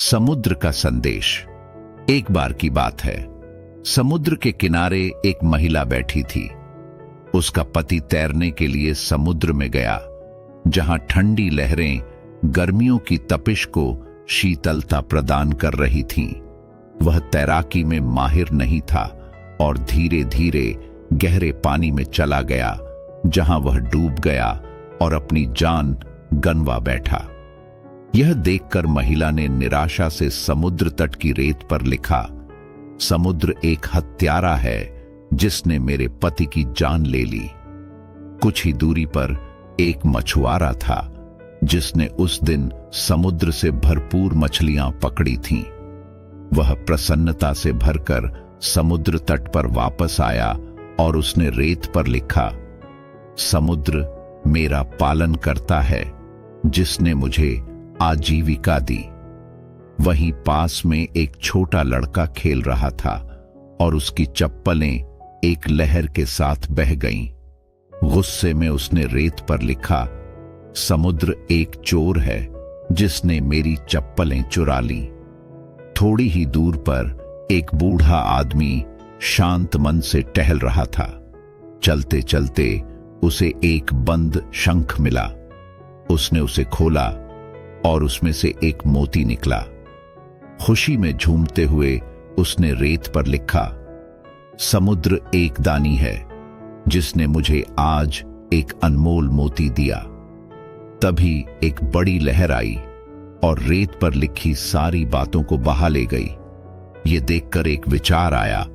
समुद्र का संदेश। एक बार की बात है, समुद्र के किनारे एक महिला बैठी थी। उसका पति तैरने के लिए समुद्र में गया, जहां ठंडी लहरें गर्मियों की तपिश को शीतलता प्रदान कर रही थीं। वह तैराकी में माहिर नहीं था और धीरे धीरे गहरे पानी में चला गया, जहां वह डूब गया और अपनी जान गंवा बैठा। यह देखकर महिला ने निराशा से समुद्र तट की रेत पर लिखा, समुद्र एक हत्यारा है जिसने मेरे पति की जान ले ली। कुछ ही दूरी पर एक मछुआरा था जिसने उस दिन समुद्र से भरपूर मछलियां पकड़ी थीं। वह प्रसन्नता से भरकर समुद्र तट पर वापस आया और उसने रेत पर लिखा, समुद्र मेरा पालन करता है जिसने मुझे आजीविका दी। वहीं पास में एक छोटा लड़का खेल रहा था और उसकी चप्पलें एक लहर के साथ बह गईं। गुस्से में उसने रेत पर लिखा, समुद्र एक चोर है जिसने मेरी चप्पलें चुरा ली। थोड़ी ही दूर पर एक बूढ़ा आदमी शांत मन से टहल रहा था। चलते चलते उसे एक बंद शंख मिला। उसने उसे खोला और उसमें से एक मोती निकला। खुशी में झूमते हुए उसने रेत पर लिखा, समुद्र एक दानी है जिसने मुझे आज एक अनमोल मोती दिया। तभी एक बड़ी लहर आई और रेत पर लिखी सारी बातों को बहा ले गई। ये देखकर एक विचार आया,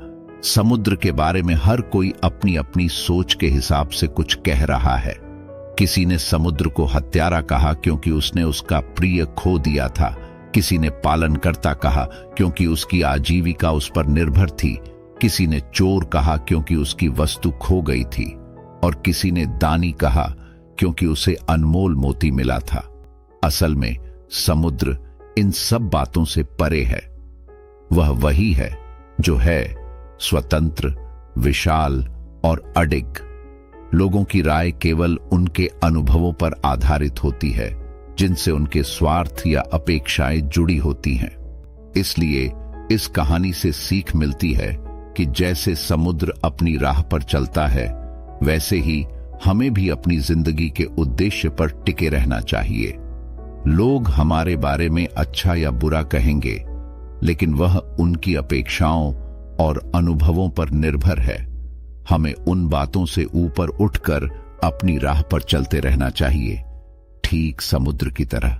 समुद्र के बारे में हर कोई अपनी अपनी सोच के हिसाब से कुछ कह रहा है। किसी ने समुद्र को हत्यारा कहा क्योंकि उसने उसका प्रिय खो दिया था। किसी ने पालनकर्ता कहा क्योंकि उसकी आजीविका उस पर निर्भर थी। किसी ने चोर कहा क्योंकि उसकी वस्तु खो गई थी और किसी ने दानी कहा क्योंकि उसे अनमोल मोती मिला था। असल में समुद्र इन सब बातों से परे है। वह वही है जो है स्वतंत्र, विशाल और अडिग। लोगों की राय केवल उनके अनुभवों पर आधारित होती है जिनसे उनके स्वार्थ या अपेक्षाएं जुड़ी होती हैं। इसलिए इस कहानी से सीख मिलती है कि जैसे समुद्र अपनी राह पर चलता है, वैसे ही हमें भी अपनी जिंदगी के उद्देश्य पर टिके रहना चाहिए। लोग हमारे बारे में अच्छा या बुरा कहेंगे, लेकिन वह उनकी अपेक्षाओं और अनुभवों पर निर्भर है। हमें उन बातों से ऊपर उठकर अपनी राह पर चलते रहना चाहिए, ठीक समुद्र की तरह।